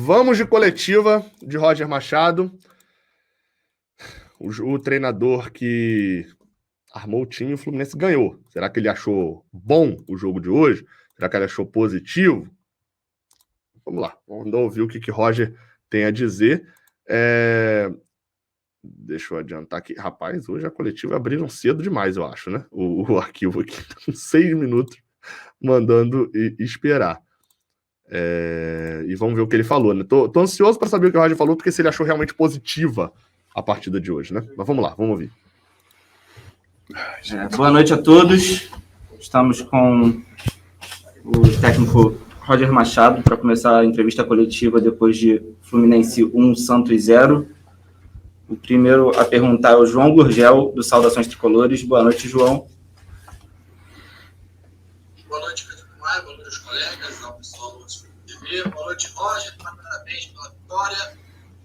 Vamos de coletiva de Roger Machado. O treinador que armou o time, o Fluminense ganhou. Será que ele achou bom o jogo de hoje? Será que ele achou positivo? Vamos lá, vamos ouvir o que Roger tem a dizer. Deixa eu adiantar aqui. Rapaz, hoje a coletiva abriram cedo demais, eu acho, né? O arquivo aqui tá com 6 minutos mandando esperar. E vamos ver o que ele falou, né? Tô ansioso para saber o que o Roger falou, porque se ele achou realmente positiva a partida de hoje, né? Mas vamos lá, vamos ouvir. Boa noite a todos. Estamos com o técnico Roger Machado para começar a entrevista coletiva depois de Fluminense 1, Santos 0. O primeiro a perguntar é o João Gurgel, do Saudações Tricolores. Boa noite, João. Boa noite, Pedro Maia. Boa noite aos colegas, ao pessoal do TV. Boa noite, Roger. Parabéns pela vitória.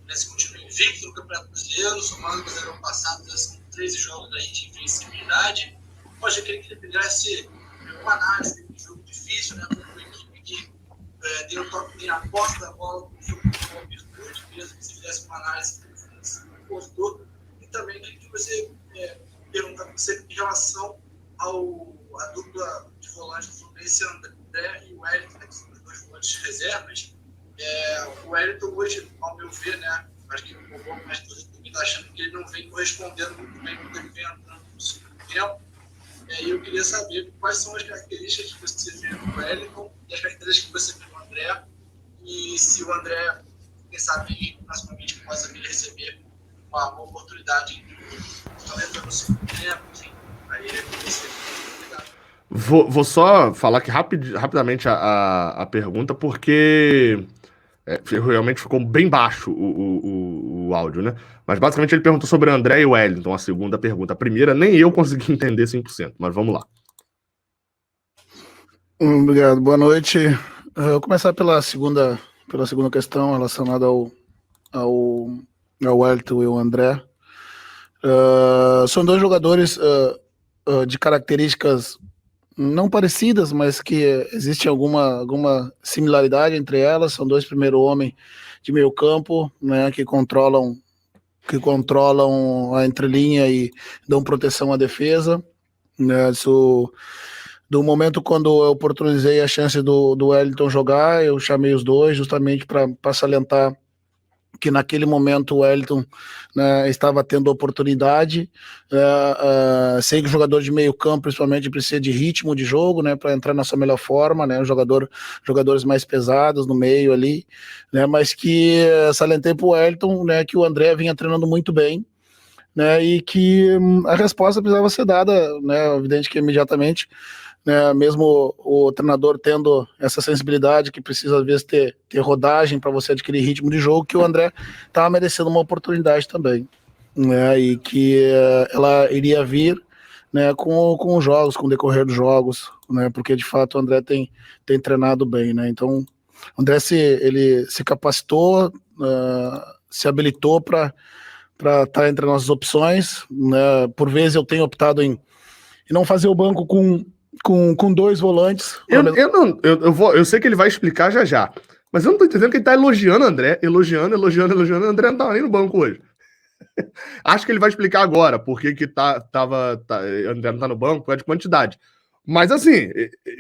Nesse continua invicto no Campeonato Brasileiro, somando o ano passado, já são 13 jogos aí de invencibilidade. Roger, eu queria que ele fizesse uma análise de jogo difícil, né? Uma equipe que tem um toque, tem a posse da bola, um jogo com virtude, mesmo que você fizesse uma análise do postou. E também queria que você perguntar para você em relação à dupla de volantes do Fluminense, André e o Wellington, que são os dois volantes reservas. O Wellington hoje, ao meu ver, né, acho que um pouco mais todo mundo está achando que ele não vem correspondendo muito bem com o que ele vem entrando no segundo tempo. E eu queria saber quais são as características que você vê no Wellington e as características que você vê no André, e se o André, quem sabe, principalmente, possa vir receber uma oportunidade no segundo tempo, enfim. Aí eu queria saber. Obrigado. Vou só falar aqui rapidamente a pergunta, porque realmente ficou bem baixo o áudio, né? Mas basicamente ele perguntou sobre André e Wellington, a segunda pergunta. A primeira nem eu consegui entender 100%, mas vamos lá. Obrigado, boa noite. Eu vou começar pela segunda questão relacionada ao Wellington e ao André. São dois jogadores de características não parecidas, mas que existe alguma similaridade entre elas. São dois primeiro homem de meio campo, né, que controlam a entrelinha e dão proteção à defesa, né. Do momento quando eu oportunizei a chance do Wellington jogar, eu chamei os dois justamente para salientar que naquele momento o Wellington, né, estava tendo oportunidade. Sei que o jogador de meio campo principalmente precisa de ritmo de jogo, né, para entrar na sua melhor forma, né, jogadores mais pesados no meio ali, né, mas que salientei para o Wellington, né, que o André vinha treinando muito bem, né, e que a resposta precisava ser dada, né, evidente que imediatamente, né, mesmo o treinador tendo essa sensibilidade que precisa às vezes ter rodagem para você adquirir ritmo de jogo, que o André estava merecendo uma oportunidade também, né, e que ela iria vir, né, com os jogos, com o decorrer dos jogos, né, porque de fato o André tem treinado bem, né. Então o André ele se capacitou, se habilitou para estar entre as nossas opções, né. Por vezes eu tenho optado em não fazer o banco com dois volantes. Eu sei que ele vai explicar já, mas eu não tô entendendo que ele tá elogiando o André, elogiando, o André não tava nem no banco hoje. Acho que ele vai explicar agora porque que André não tá no banco, é de quantidade. Mas assim,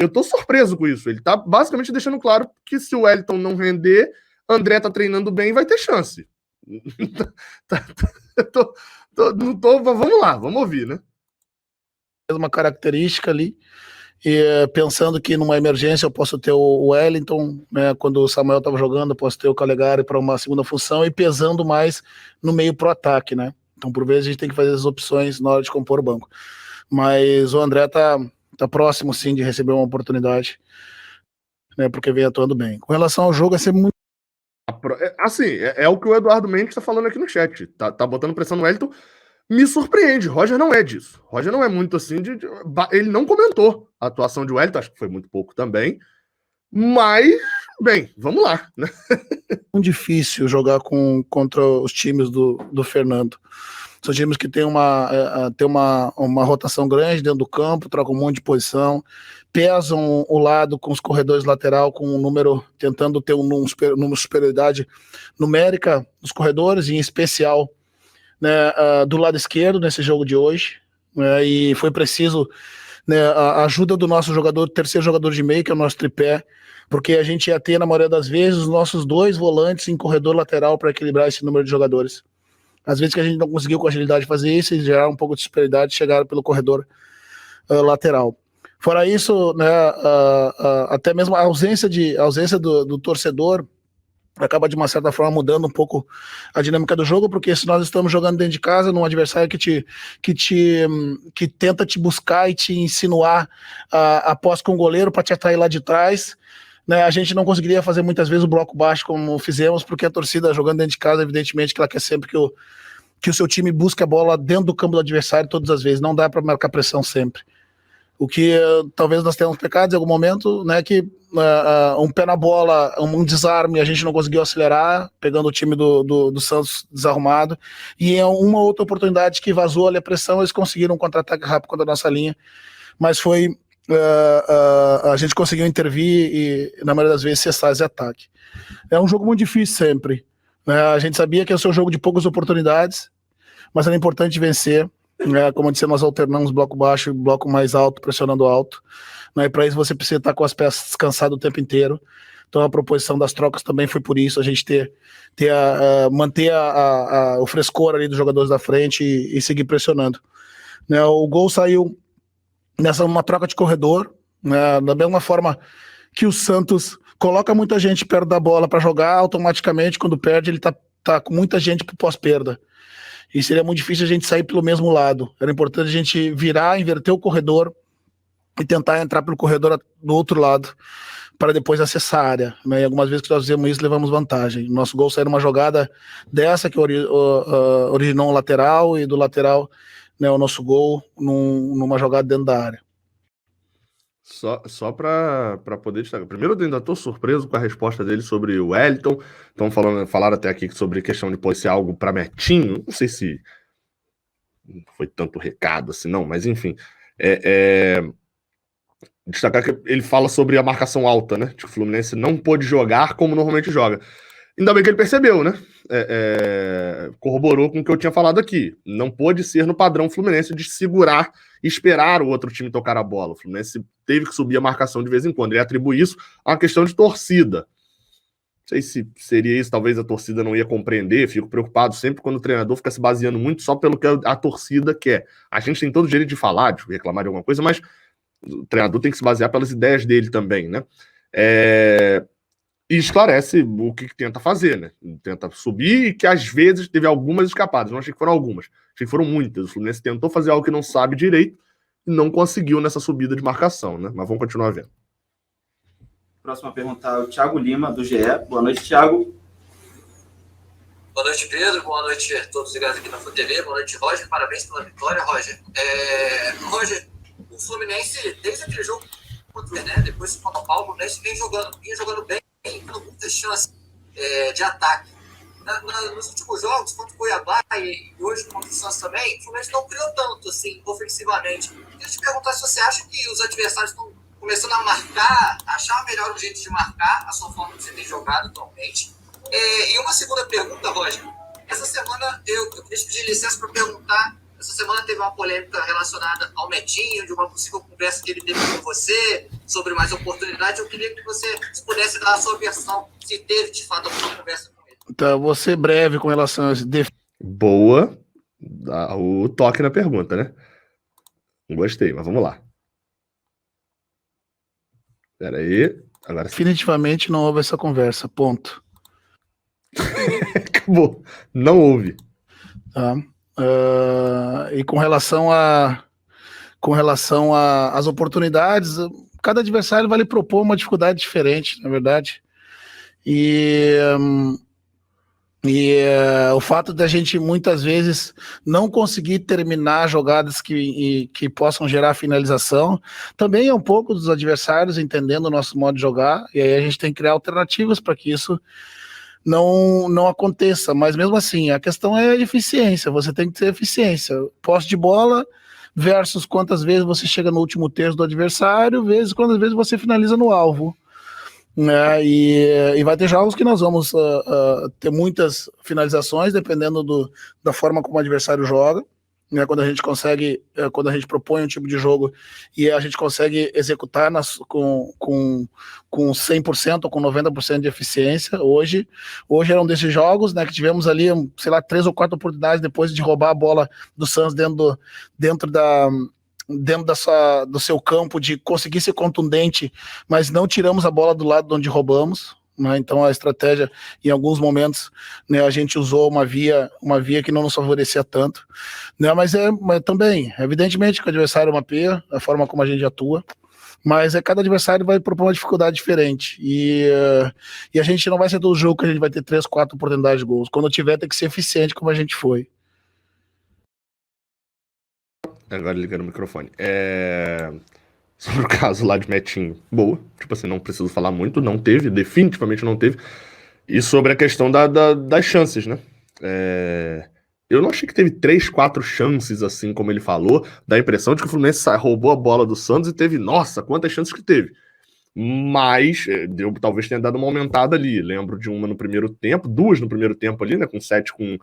eu tô surpreso com isso. Ele tá basicamente deixando claro que se o Wellington não render, André tá treinando bem e vai ter chance. Vamos lá, vamos ouvir, né? Uma característica ali, e pensando que numa emergência eu posso ter o Wellington, né, quando o Samuel estava jogando, eu posso ter o Calegari para uma segunda função, e pesando mais no meio pro ataque, né. Então por vezes a gente tem que fazer as opções na hora de compor o banco, mas o André tá próximo sim de receber uma oportunidade, né, porque vem atuando bem. Com relação ao jogo, vai ser muito assim, é o que o Eduardo Mendes está falando aqui no chat, tá botando pressão no Wellington. Me surpreende, Roger não é disso. Roger não é muito assim ele não comentou a atuação de Wellington, acho que foi muito pouco também. Mas, bem, vamos lá, né? Muito difícil jogar contra os times do Fernando. São times que têm uma rotação grande dentro do campo, trocam um monte de posição, pesam o lado com os corredores lateral, com um número, tentando ter um número de superioridade numérica nos corredores, em especial, né, do lado esquerdo nesse jogo de hoje, né, e foi preciso, né, a ajuda do nosso jogador, terceiro jogador de meio, que é o nosso tripé, porque a gente ia ter, na maioria das vezes, os nossos 2 volantes em corredor lateral para equilibrar esse número de jogadores. Às vezes que a gente não conseguiu com agilidade fazer isso e gerar um pouco de superioridade, chegaram pelo corredor lateral. Fora isso, né, até mesmo a ausência do torcedor acaba, de uma certa forma, mudando um pouco a dinâmica do jogo, porque se nós estamos jogando dentro de casa, num adversário que tenta te buscar e te insinuar após com o goleiro para te atrair lá de trás, né, a gente não conseguiria fazer muitas vezes o bloco baixo como fizemos, porque a torcida jogando dentro de casa, evidentemente que ela quer sempre que o seu time busque a bola dentro do campo do adversário todas as vezes, não dá para marcar pressão sempre. O que talvez nós tenhamos pecado em algum momento, né, que um pé na bola, um desarme, a gente não conseguiu acelerar, pegando o time do Santos desarrumado, e em uma outra oportunidade que vazou ali a pressão, eles conseguiram um contra-ataque rápido contra a nossa linha, mas foi a gente conseguiu intervir e, na maioria das vezes, cessar esse ataque. É um jogo muito difícil sempre, né? A gente sabia que ia ser um jogo de poucas oportunidades, mas era importante vencer. Como eu disse, nós alternamos bloco baixo e bloco mais alto, pressionando alto, né? E para isso você precisa estar com as peças descansadas o tempo inteiro. Então a proposição das trocas também foi por isso, a gente manter o frescor ali dos jogadores da frente e seguir pressionando, né? O gol saiu nessa uma troca de corredor, né? Da mesma forma que o Santos coloca muita gente perto da bola para jogar, automaticamente quando perde ele tá com muita gente pro pós-perda. E seria muito difícil a gente sair pelo mesmo lado. Era importante a gente virar, inverter o corredor e tentar entrar pelo corredor do outro lado para depois acessar a área, né? E algumas vezes que nós fizemos isso, levamos vantagem. Nosso gol saiu numa jogada dessa que originou um lateral, e do lateral, né, o nosso gol numa jogada dentro da área. Só para poder destacar. Primeiro, eu ainda estou surpreso com a resposta dele sobre o Wellington. Falaram até aqui sobre questão de pôr algo para Metinho. Não sei se foi tanto recado assim, não, mas enfim. Destacar que ele fala sobre a marcação alta, né? Que o Fluminense não pôde jogar como normalmente joga. Ainda bem que ele percebeu, né? Corroborou com o que eu tinha falado aqui. Não pôde ser no padrão Fluminense de segurar e esperar o outro time tocar a bola. O Fluminense teve que subir a marcação de vez em quando. Ele atribui isso a uma questão de torcida. Não sei se seria isso, talvez a torcida não ia compreender. Fico preocupado sempre quando o treinador fica se baseando muito só pelo que a torcida quer. A gente tem todo o direito de falar, de reclamar de alguma coisa, mas o treinador tem que se basear pelas ideias dele também, né? E esclarece o que tenta fazer, né? Tenta subir, e que às vezes teve algumas escapadas. Não achei que foram algumas, achei que foram muitas. O Fluminense tentou fazer algo que não sabe direito e não conseguiu nessa subida de marcação, né? Mas vamos continuar vendo. Próxima pergunta é o Thiago Lima, do GE. Boa noite, Thiago. Boa noite, Pedro. Boa noite a todos ligados aqui na FUTV. Boa noite, Roger. Parabéns pela vitória, Roger. Roger, o Fluminense, desde aquele jogo contra o, né, depois do São Paulo, o Fluminense vinha jogando bem, tendo muitas chances de ataque. Nos últimos jogos, contra o Cuiabá e hoje contra o Santos também, o Fluminense não criou tanto assim, ofensivamente. Queria te perguntar se você acha que os adversários estão começando a marcar, achar melhor um jeito de marcar a sua forma que você tem jogado atualmente. E uma segunda pergunta, Roger. Essa semana eu queria te pedir licença para perguntar. Essa semana teve uma polêmica relacionada ao Metinho, de uma possível conversa que ele teve com você sobre mais oportunidades. Eu queria que você pudesse dar a sua versão, se teve de fato alguma conversa com ele. Então, vou ser breve com relação a esse. Boa. O toque na pergunta, né? Gostei, mas vamos lá. Espera aí. Agora... Definitivamente não houve essa conversa, ponto. Acabou. Não houve. Tá. E com relação às oportunidades, cada adversário vai lhe propor uma dificuldade diferente, na verdade. E o fato da gente muitas vezes não conseguir terminar jogadas que possam gerar finalização também é um pouco dos adversários entendendo o nosso modo de jogar, e aí a gente tem que criar alternativas para que isso não aconteça, mas mesmo assim, a questão é eficiência, você tem que ter eficiência, posse de bola versus quantas vezes você chega no último terço do adversário, vezes quantas vezes você finaliza no alvo, né? E vai ter jogos que nós vamos ter muitas finalizações, dependendo da forma como o adversário joga, né? Quando a gente consegue, quando a gente propõe um tipo de jogo e a gente consegue executar com 100% ou com 90% de eficiência. Hoje era um desses jogos, né, que tivemos ali, sei lá, 3 ou 4 oportunidades depois de roubar a bola do Suns dentro do seu campo, de conseguir ser contundente, mas não tiramos a bola do lado de onde roubamos, né? Então a estratégia, em alguns momentos, né, a gente usou uma via que não nos favorecia tanto, né? Mas também, evidentemente que o adversário mapeia a forma como a gente atua, mas cada adversário vai propor uma dificuldade diferente, e a gente não vai ser todo jogo que a gente vai ter 3, 4 oportunidades de gols. Quando tiver, tem que ser eficiente como a gente foi. Agora ligando o microfone. Sobre o caso lá de Metinho, boa. Tipo assim, não preciso falar muito, não teve, definitivamente não teve. E sobre a questão das chances, né? Eu não achei que teve 3, 4 chances, assim como ele falou. Dá a impressão de que o Fluminense roubou a bola do Santos e teve, nossa, quantas chances que teve. Mas talvez tenha dado uma aumentada ali. Lembro de uma no primeiro tempo, 2 no primeiro tempo ali, né? Com 7, com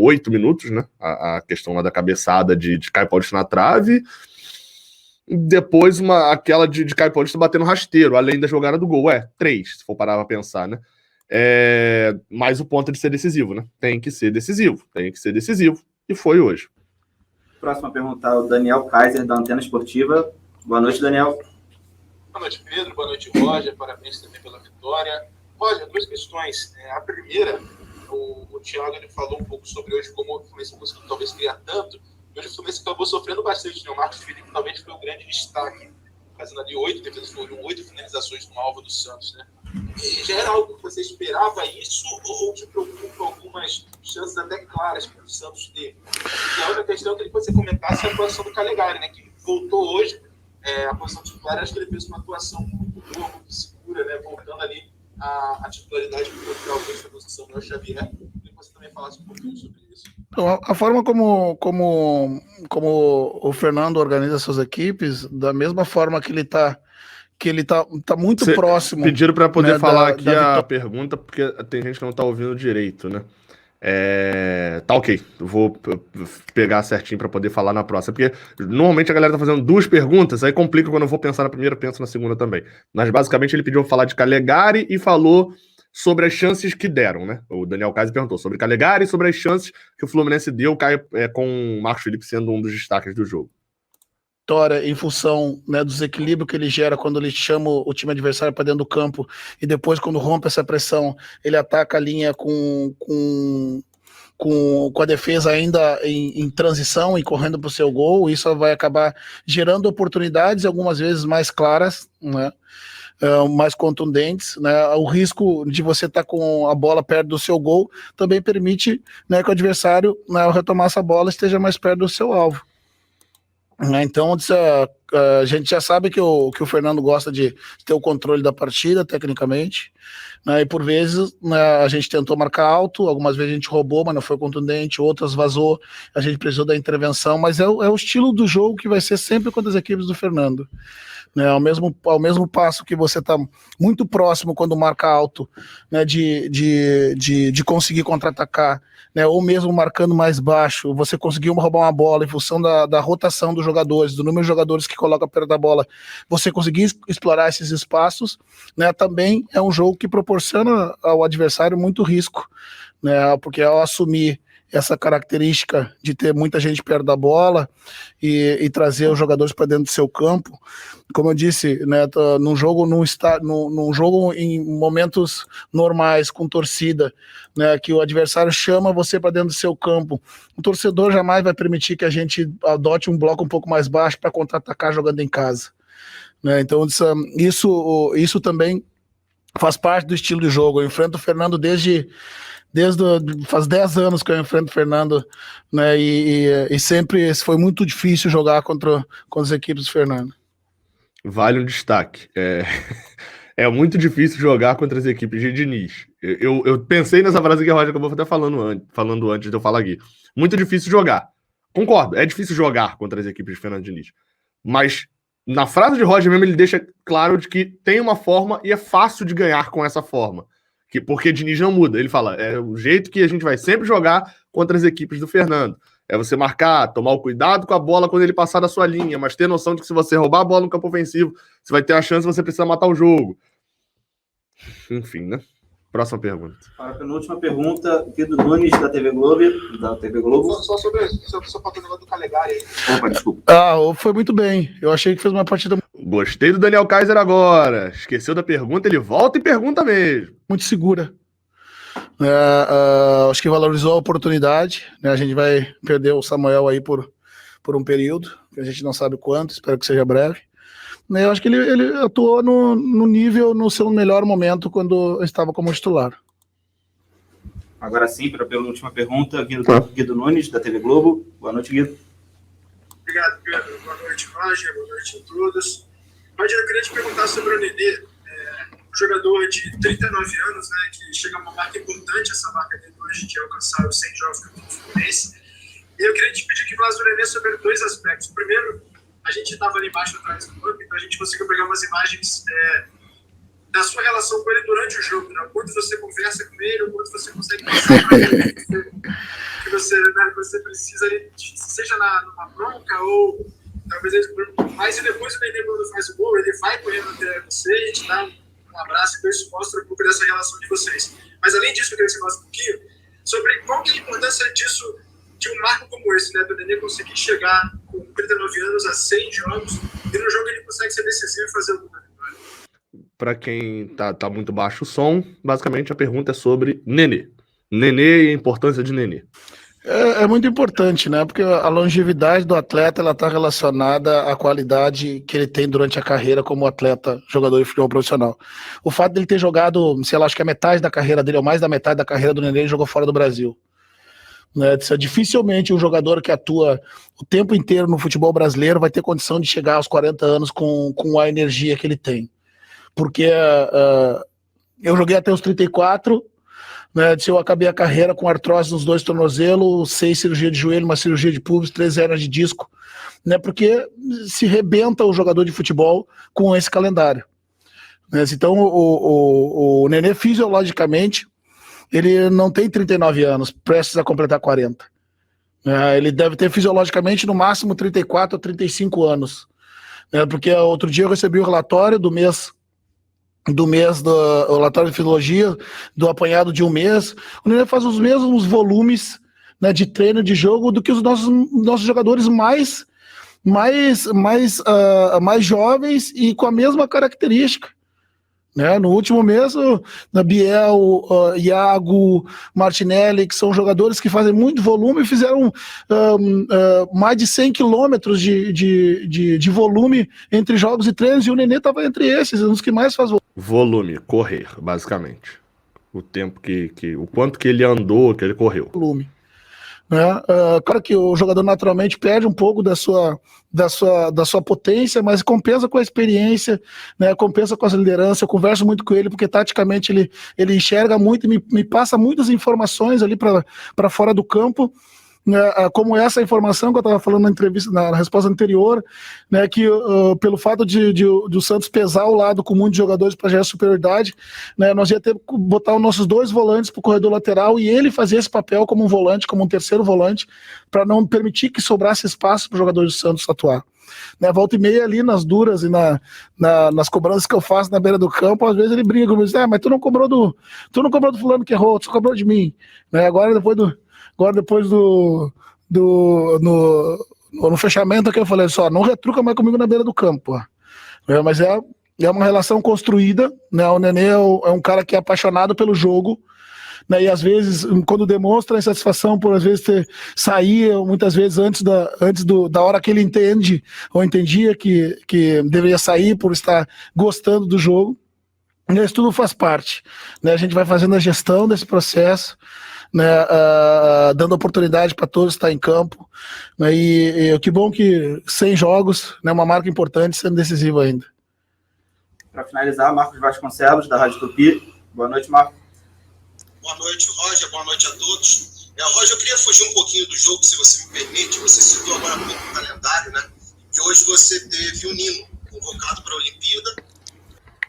8 minutos, né? A questão lá da cabeçada de Caio Paulista na trave. Depois aquela de Caio Paulista batendo rasteiro, além da jogada do gol. 3, se for parar pra pensar, né? Mas o ponto de ser decisivo, né? Tem que ser decisivo. E foi hoje. Próxima pergunta, o Daniel Kaiser, da Antena Esportiva. Boa noite, Daniel. Boa noite, Pedro. Boa noite, Roger. Parabéns também pela vitória. Roger, 2 questões. A primeira, o Thiago ele falou um pouco sobre hoje como o Fluminense conseguiu talvez criar tanto. Hoje o Fluminense acabou sofrendo bastante, né? O Marcos Felipe talvez foi o grande destaque, fazendo ali 8 defesas, foram 8 finalizações no alvo do Santos, né? E já era algo que você esperava isso ou te preocupa algumas chances até claras que o Santos teve? E a outra questão eu queria que você comentasse a atuação do Calegari, né? Que voltou hoje, a posição titular, acho que ele fez uma atuação muito boa, muito segura, né? Voltando ali a titularidade contra alguém da posição do Xavier. Eu queria que você também falasse um pouquinho sobre isso. Então, a forma como o Fernando organiza suas equipes, da mesma forma que ele tá muito próximo. Pediram para poder, né, falar aqui a vitória. Pergunta, porque tem gente que não tá ouvindo direito, né? Tá ok, eu vou pegar certinho para poder falar na próxima, porque normalmente a galera tá fazendo 2 perguntas, aí complica quando eu vou pensar na primeira, penso na segunda também. Mas basicamente ele pediu pra falar de Calegari e falou sobre as chances que deram, né? O Daniel Kaiser perguntou sobre Calegari e sobre as chances que o Fluminense deu, com o Marcos Felipe sendo um dos destaques do jogo. Vitória em função, né, do desequilíbrio que ele gera quando ele chama o time adversário para dentro do campo, e depois, quando rompe essa pressão, ele ataca a linha com a defesa ainda em transição e correndo para o seu gol. Isso vai acabar gerando oportunidades, algumas vezes mais claras, né? Mais contundentes, né? O risco de você estar com a bola perto do seu gol também permite, né, que o adversário, né, ao retomar essa bola, esteja mais perto do seu alvo. Então a gente já sabe que o Fernando gosta de ter o controle da partida tecnicamente, né, e por vezes, né, a gente tentou marcar alto, algumas vezes a gente roubou, mas não foi contundente, outras vazou, a gente precisou da intervenção, mas é o estilo do jogo que vai ser sempre contra as equipes do Fernando, né? Ao mesmo passo que você está muito próximo quando marca alto, né, de conseguir contra-atacar, né, ou mesmo marcando mais baixo, você conseguiu roubar uma bola em função da rotação dos jogadores, do número de jogadores que coloca perto da bola, você conseguir explorar esses espaços, né, também é um jogo que proporciona ao adversário muito risco, né, porque ao assumir essa característica de ter muita gente perto da bola e trazer os jogadores para dentro do seu campo, como eu disse, né, num jogo em momentos normais, com torcida, né, que o adversário chama você para dentro do seu campo, o torcedor jamais vai permitir que a gente adote um bloco um pouco mais baixo para contra-atacar jogando em casa, né? Então isso também faz parte do estilo de jogo. Eu enfrento o Fernando desde faz 10 anos que eu enfrento o Fernando, né, e sempre foi muito difícil jogar contra as equipes do Fernando. Vale um destaque. É muito difícil jogar contra as equipes de Diniz. Eu pensei nessa frase que a Roger acabou até falando antes de eu falar aqui. Muito difícil jogar. Concordo, é difícil jogar contra as equipes de Fernando Diniz. Mas na frase de Roger mesmo, ele deixa claro de que tem uma forma e é fácil de ganhar com essa forma. Porque Diniz não muda. Ele fala, é o jeito que a gente vai sempre jogar contra as equipes do Fernando. É você marcar, tomar o cuidado com a bola quando ele passar da sua linha, mas ter noção de que se você roubar a bola no campo ofensivo, você vai ter a chance, você precisa matar o jogo. Enfim, né? Próxima pergunta. Para a penúltima pergunta, Guido Nunes, da TV Globo. Só sobre o negócio do Calegari aí. Opa, desculpa. Foi muito bem. Eu achei que fez uma partida Gostei do Daniel Kaiser agora. Esqueceu da pergunta, ele volta e pergunta mesmo. muito segura. Acho que valorizou a oportunidade, né? A gente vai perder o Samuel aí por um período, que a gente não sabe quanto, espero que seja breve. Eu acho que ele atuou no nível, no seu melhor momento, quando estava como titular. Agora sim, para a penúltima pergunta, Guido Nunes, da TV Globo. Boa noite, Guido. Obrigado, Pedro. Boa noite, Roger. Boa noite a todos. Roger, eu queria te perguntar sobre o Nenê, um jogador de 39 anos, né, que chega a uma marca importante, essa marca dele hoje, de alcançar os 100 jogos no Fluminense. E eu queria te pedir que falasse do Nenê sobre dois aspectos. Primeiro, a gente estava ali embaixo atrás do banco, então a gente conseguiu pegar umas imagens da sua relação com ele durante o jogo, né? O quanto você conversa com ele, o quanto você consegue passar para ele que você precisa, seja numa bronca ou talvez ele. Mas depois o Nenê, quando faz o gol, ele vai correndo até você e te dá um abraço, então isso mostra um pouco dessa relação de vocês. Mas além disso, eu queria que você falasse um pouquinho sobre qual que é a importância disso, de um marco como esse, né, do Nenê conseguir chegar com 39 anos a 100 jogos e no jogo ele consegue ser decisivo e fazer o gol da vitória. Para quem tá muito baixo o som, basicamente a pergunta é sobre Nenê. Nenê e a importância de Nenê. É muito importante, né? Porque a longevidade do atleta ela está relacionada à qualidade que ele tem durante a carreira como atleta, jogador de futebol profissional. O fato dele ter jogado, sei lá, acho que a metade da carreira dele, ou mais da metade da carreira do Nenê, ele jogou fora do Brasil. Né? Dificilmente um jogador que atua o tempo inteiro no futebol brasileiro vai ter condição de chegar aos 40 anos com a energia que ele tem. Porque eu joguei até os 34, né, eu acabei a carreira com artrose nos 2 tornozelos, 6 cirurgia de joelho, uma cirurgia de pubis, 3 hernias de disco, né, porque se rebenta o jogador de futebol com esse calendário. Né? Então o Nenê fisiologicamente ele não tem 39 anos, prestes a completar 40. Ele deve ter fisiologicamente no máximo 34 ou 35 anos. Porque outro dia eu recebi o relatório do relatório de fisiologia, do apanhado de um mês. O Nenê faz os mesmos volumes, né, de treino, de jogo, do que os nossos jogadores mais jovens e com a mesma característica. Né? No último mês, Biel, Iago, Martinelli, que são jogadores que fazem muito volume, fizeram mais de 100 quilômetros de volume entre jogos e treinos, e o Nenê estava entre esses, um dos que mais faz volume, correr, basicamente. O tempo o quanto que ele andou, que ele correu. Volume. Né? Claro que o jogador naturalmente perde um pouco da sua potência, mas compensa com a experiência, né? Compensa com a liderança. Eu converso muito com ele porque taticamente ele enxerga muito e me passa muitas informações ali para fora do campo, né? Como essa informação que eu estava falando na entrevista, na resposta anterior, né? Que pelo fato de o Santos pesar ao lado com muitos jogadores para gerar superioridade, né? Nós ia ter que botar os nossos 2 volantes para o corredor lateral e ele fazer esse papel como um volante, como um terceiro volante, para não permitir que sobrasse espaço para o jogador do Santos atuar. Né, volta e meia ali nas duras e nas cobranças que eu faço na beira do campo, às vezes ele briga comigo, mas tu não cobrou do fulano que errou, tu cobrou de mim. Né, agora depois no fechamento que eu falei só, não retruca mais comigo na beira do campo. Mas é uma relação construída, né? O Nenê é um cara que é apaixonado pelo jogo, né? E às vezes, quando demonstra insatisfação por às vezes sair, muitas vezes antes da hora que ele entende, ou entendia que deveria sair por estar gostando do jogo, isso tudo faz parte. Né? A gente vai fazendo a gestão desse processo, né, dando oportunidade para todos estar em campo, né, e que bom que 100 jogos, né, uma marca importante, sendo decisivo ainda. Para finalizar, Marcos Vasconcelos, da Rádio Tupi. Boa noite, Marcos. Boa noite, Roger. Boa noite a todos. Roger, eu queria fugir um pouquinho do jogo, se você me permite. Você citou agora há pouco o calendário, né? E hoje você teve o Nino convocado para a Olimpíada.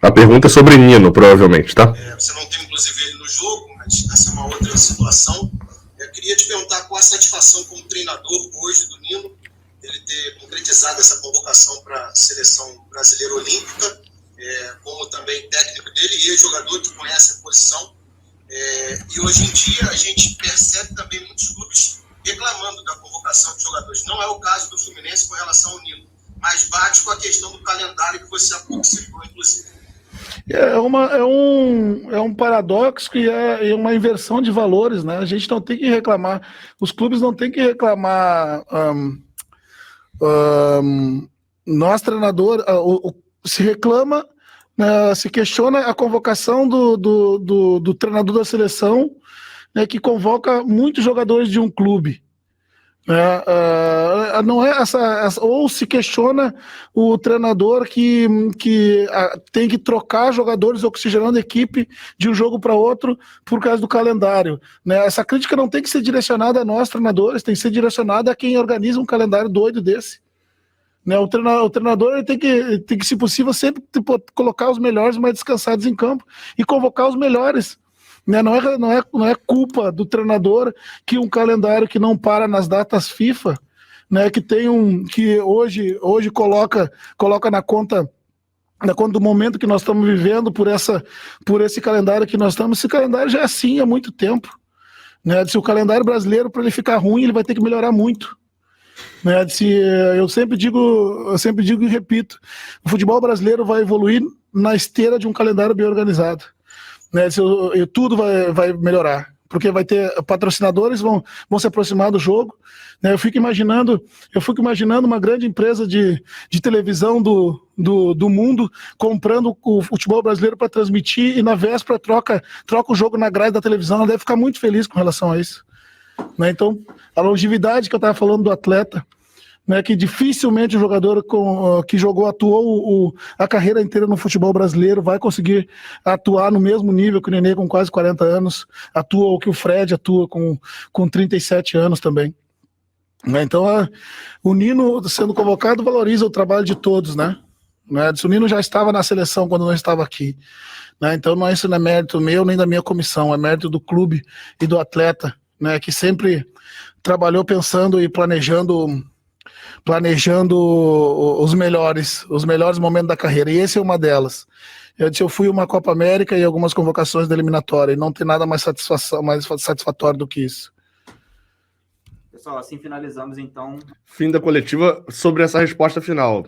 A pergunta é sobre Nino, provavelmente, tá? Você não tem, inclusive, ele no jogo, mas essa é uma outra situação. Eu queria te perguntar qual a satisfação como treinador hoje do Nino, ele ter concretizado essa convocação para a seleção brasileira olímpica, como também técnico dele e jogador que conhece a posição. E hoje em dia a gente percebe também muitos clubes reclamando da convocação de jogadores. Não é o caso do Fluminense com relação ao Nino, mas bate com a questão do calendário que você há pouco citou, inclusive. É um paradoxo que é uma inversão de valores, né? A gente não tem que reclamar, os clubes não têm que reclamar. Nós, treinador, se reclama, se questiona a convocação do treinador da seleção, né, que convoca muitos jogadores de um clube. Não é ou se questiona o treinador que tem que trocar jogadores oxigenando a equipe de um jogo para outro por causa do calendário, né? Essa crítica não tem que ser direcionada a nós treinadores, tem que ser direcionada a quem organiza um calendário doido desse, né? O treinador ele tem que, se possível, sempre colocar os melhores mais descansados em campo e convocar os melhores. Não é culpa do treinador que um calendário que não para nas datas FIFA, né, que hoje coloca na conta do momento que nós estamos vivendo por esse calendário que nós estamos. Esse calendário já é assim há muito tempo, né? Se o calendário brasileiro, para ele ficar ruim, ele vai ter que melhorar muito, né? Eu sempre digo e repito, o futebol brasileiro vai evoluir na esteira de um calendário bem organizado. Né, tudo vai melhorar, porque vai ter patrocinadores vão se aproximar do jogo, né? Eu fico imaginando uma grande empresa de televisão do mundo comprando o futebol brasileiro para transmitir e na véspera troca o jogo na grade da televisão. Ela deve ficar muito feliz com relação a isso, né? Então, a longevidade que eu estava falando do atleta, né, que dificilmente o jogador que atuou a carreira inteira no futebol brasileiro vai conseguir atuar no mesmo nível que o Nenê com quase 40 anos, atua o que o Fred atua com 37 anos também. Né, então, o Nino sendo convocado valoriza o trabalho de todos, né? O Nino já estava na seleção quando não estava aqui. Né, então, isso não é mérito meu nem da minha comissão, é mérito do clube e do atleta, né, que sempre trabalhou pensando e planejando os melhores momentos da carreira, e esse é uma delas. Eu fui uma Copa América e algumas convocações da eliminatória, e não tem nada mais satisfatório do que isso. Pessoal, assim finalizamos então. Fim da coletiva. Sobre essa resposta final,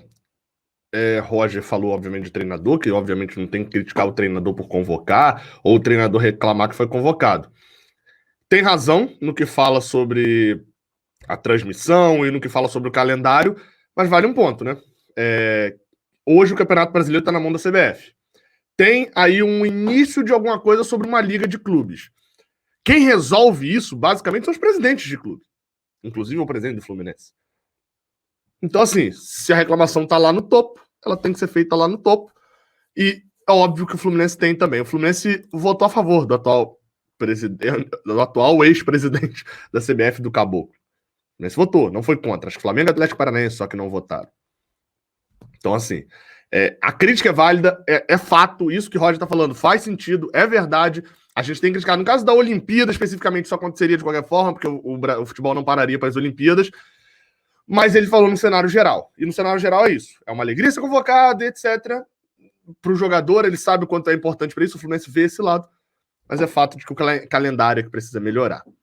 Roger falou, obviamente, de treinador, que obviamente não tem que criticar o treinador por convocar, ou o treinador reclamar que foi convocado. Tem razão no que fala sobre a transmissão e no que fala sobre o calendário, mas vale um ponto, né? Hoje o Campeonato Brasileiro está na mão da CBF. Tem aí um início de alguma coisa sobre uma liga de clubes. Quem resolve isso, basicamente, são os presidentes de clubes. Inclusive o presidente do Fluminense. Então, assim, se a reclamação está lá no topo, ela tem que ser feita lá no topo. E é óbvio que o Fluminense tem também. O Fluminense votou a favor do atual ex-presidente da CBF, do Caboclo. O Fluminense votou, não foi contra. Acho que Flamengo e Atlético Paranaense só que não votaram. Então, assim, a crítica é válida, é fato, isso que o Roger está falando faz sentido, é verdade. A gente tem que criticar. No caso da Olimpíada, especificamente, isso aconteceria de qualquer forma, porque o futebol não pararia para as Olimpíadas. Mas ele falou no cenário geral. E no cenário geral é isso. É uma alegria ser convocado, etc. Para o jogador, ele sabe o quanto é importante para isso. O Fluminense vê esse lado. Mas é fato de que o calendário é que precisa melhorar.